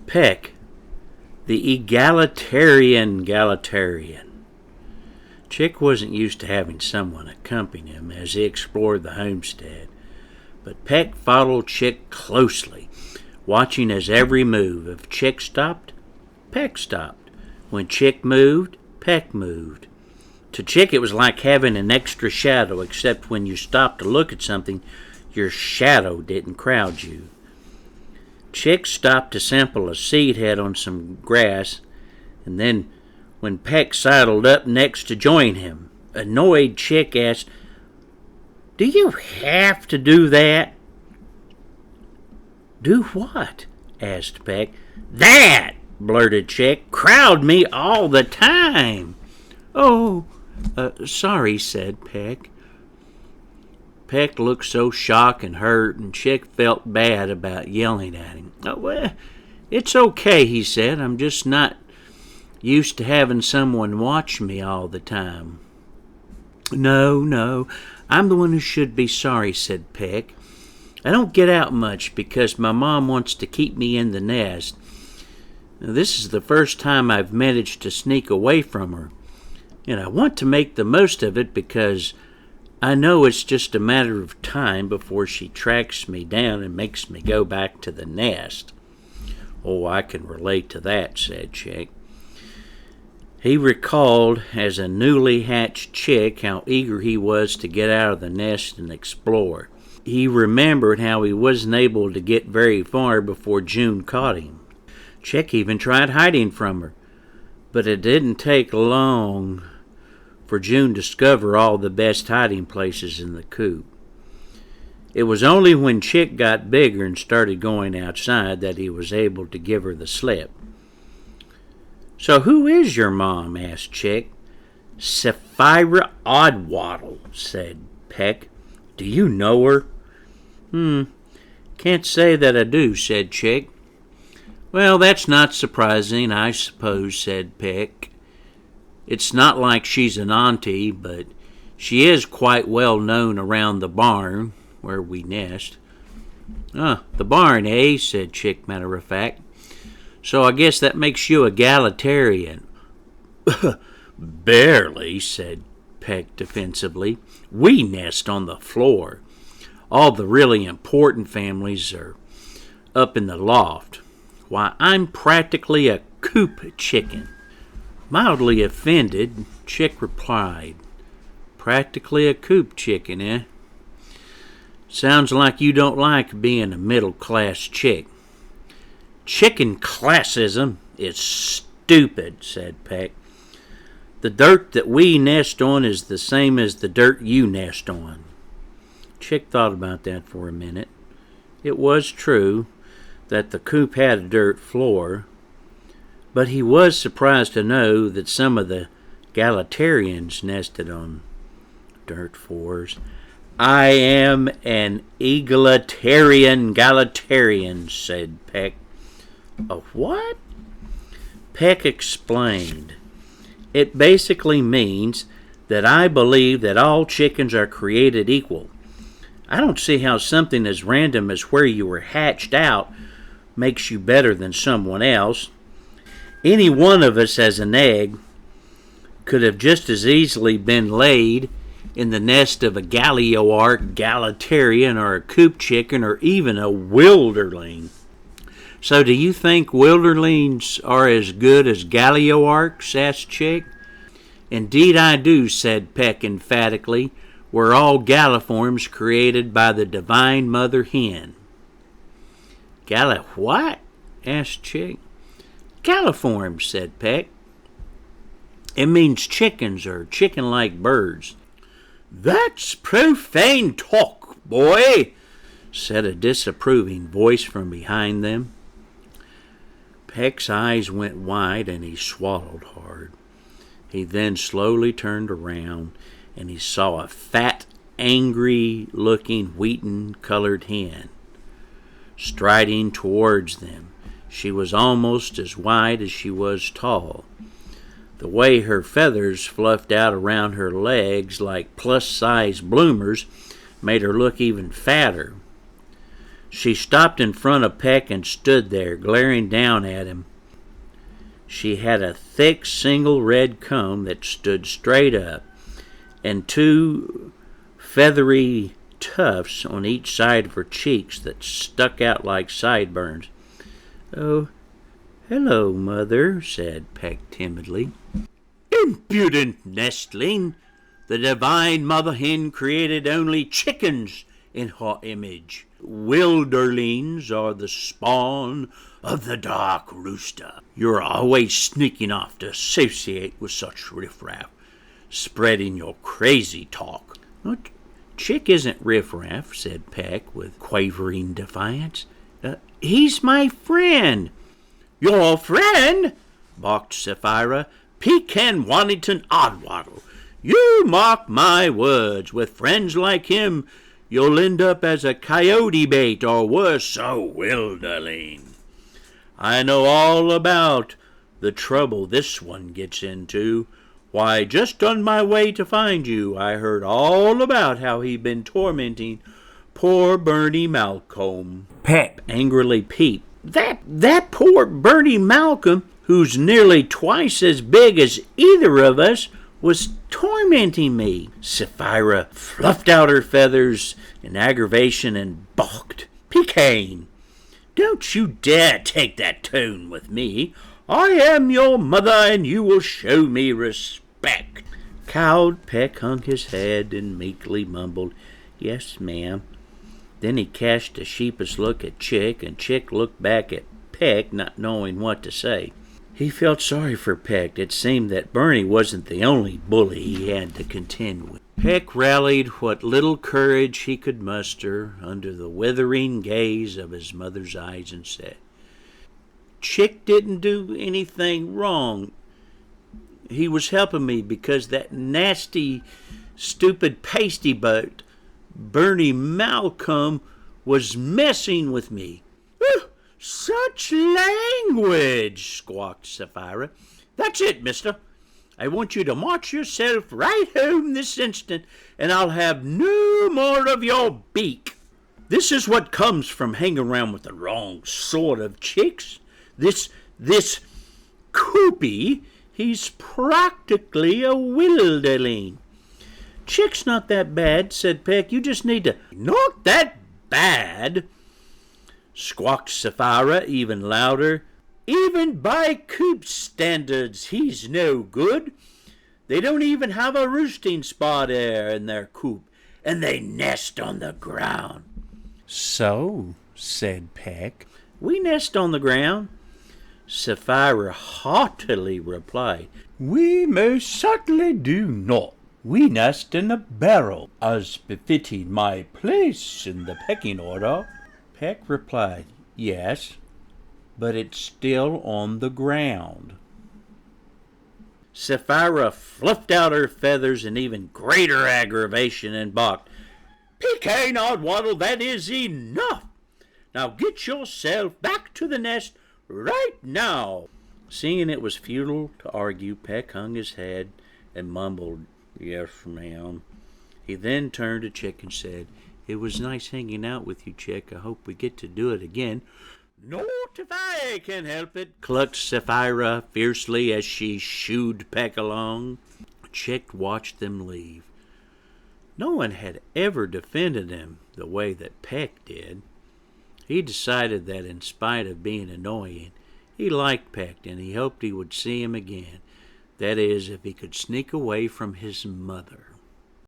Peck, the egalitarian Gallitarian. Chick wasn't used to having someone accompany him as he explored the homestead, but Peck followed Chick closely, watching his every move. If Chick stopped, Peck stopped. When Chick moved, Peck moved. To Chick, it was like having an extra shadow, except when you stopped to look at something, your shadow didn't crowd you. Chick stopped to sample a seed head on some grass, and then when Peck sidled up next to join him, annoyed, Chick asked, "Do you have to do that?" "Do what?" asked Peck. "That!" blurted Chick. "Crowd me all the time." "Oh, sorry," said Peck. Peck looked so shocked and hurt, and Chick felt bad about yelling at him. "Oh, well, it's okay," he said. "I'm just not used to having someone watch me all the time." No, I'm the one who should be sorry," said Peck. "I don't get out much because my mom wants to keep me in the nest. Now, this is the first time I've managed to sneak away from her, and I want to make the most of it because I know it's just a matter of time before she tracks me down and makes me go back to the nest." "Oh, I can relate to that," said Chick. He recalled, as a newly hatched chick, how eager he was to get out of the nest and explore. He remembered how he wasn't able to get very far before June caught him. Chick even tried hiding from her, but it didn't take long for June to discover all the best hiding places in the coop. It was only when Chick got bigger and started going outside that he was able to give her the slip. "So who is your mom?" asked Chick. "Sephira Oddwattle," said Peck. "Do you know her?" Can't say that I do," said Chick. "Well, that's not surprising, I suppose," said Peck. "It's not like she's an auntie, but she is quite well known around the barn where we nest." "The barn, eh?" said Chick, matter of fact. "So I guess that makes you a Gallitarian." "Barely," said Peck defensively. "We nest on the floor. All the really important families are up in the loft. Why, I'm practically a coop chicken." Mildly offended, Chick replied, "Practically a coop chicken, eh? Sounds like you don't like being a middle-class chick." "Chicken classism is stupid," said Peck. "The dirt that we nest on is the same as the dirt you nest on." Chick thought about that for a minute. It was true that the coop had a dirt floor, but he was surprised to know that some of the Gallitarians nested on dirt floors. "I am an Egalitarian Gallitarian," said Peck. "A what?" Peck explained. "It basically means that I believe that all chickens are created equal. I don't see how something as random as where you were hatched out makes you better than someone else. Any one of us as an egg could have just as easily been laid in the nest of a Gallitarian or a coop chicken or even a wilderling. So do you think wilderlings are as good as Galliarks?" asked Chick. "Indeed I do," said Peck emphatically. "We're all galliforms created by the divine mother hen." "What?" asked Chick. "Galliforms," said Peck. "It means chickens or chicken-like birds." "That's profane talk, boy," said a disapproving voice from behind them. Peck's eyes went wide and he swallowed hard. He then slowly turned around and he saw a fat, angry-looking wheaten-colored hen striding towards them. She was almost as wide as she was tall. The way her feathers fluffed out around her legs like plus-size bloomers made her look even fatter. She stopped in front of Peck and stood there, glaring down at him. She had a thick single red comb that stood straight up, and two feathery tufts on each side of her cheeks that stuck out like sideburns. "Oh, hello, Mother," said Peck timidly. "Impudent nestling! The divine mother hen created only chickens in her image. Wilderlings are the spawn of the dark rooster. You're always sneaking off to associate with such riffraff, spreading your crazy talk." "Chick isn't riffraff," said Peck with quavering defiance. "He's my friend." "Your friend?" barked Sephira. "Pecan Waddington Oddwattle. You mark my words, with friends like him, you'll end up as a coyote bait or worse, a wilderling. I know all about the trouble this one gets into. Why, just on my way to find you, I heard all about how he'd been tormenting poor Bernie Malcolm." Peck angrily peeped. That poor Bernie Malcolm, who's nearly twice as big as either of us, was tormenting me. Sephira fluffed out her feathers in aggravation and balked. "Pecan, don't you dare take that tone with me. I am your mother, and you will show me respect." Cowed, Peck hung his head and meekly mumbled, "Yes, ma'am." Then he cast a sheepish look at Chick, and Chick looked back at Peck, not knowing what to say. He felt sorry for Peck. It seemed that Bernie wasn't the only bully he had to contend with. Peck rallied what little courage he could muster under the withering gaze of his mother's eyes and said, "Chick didn't do anything wrong. He was helping me because that nasty, stupid pasty butt, Bernie Malcolm, was messing with me." "Such language!" squawked Sephira. "That's it, mister. I want you to march yourself right home this instant, and I'll have no more of your beak. This is what comes from hanging around with the wrong sort of chicks. This Coopy, he's practically a wilderling." "Chick's not that bad," said Peck. "You just need to—" "Not that bad!" squawked Sephira even louder. "Even by Coop's standards, he's no good. They don't even have a roosting spot there in their coop, and they nest on the ground." "So," said Peck, "we nest on the ground." Sephira haughtily replied, "We most certainly do not. We nest in a barrel, as befitting my place in the pecking order." Peck replied, "Yes, but it's still on the ground." Sephira fluffed out her feathers in even greater aggravation and barked, "Pecan Oddwattle, that is enough. Now get yourself back to the nest right now." Seeing it was futile to argue, Peck hung his head and mumbled, "Yes, ma'am." He then turned to Chick and said, "It was nice hanging out with you, Chick. I hope we get to do it again." "Not if I can help it," clucked Sephira fiercely as she shooed Peck along. Chick watched them leave. No one had ever defended him the way that Peck did. He decided that in spite of being annoying, he liked Peck, and he hoped he would see him again. That is, if he could sneak away from his mother.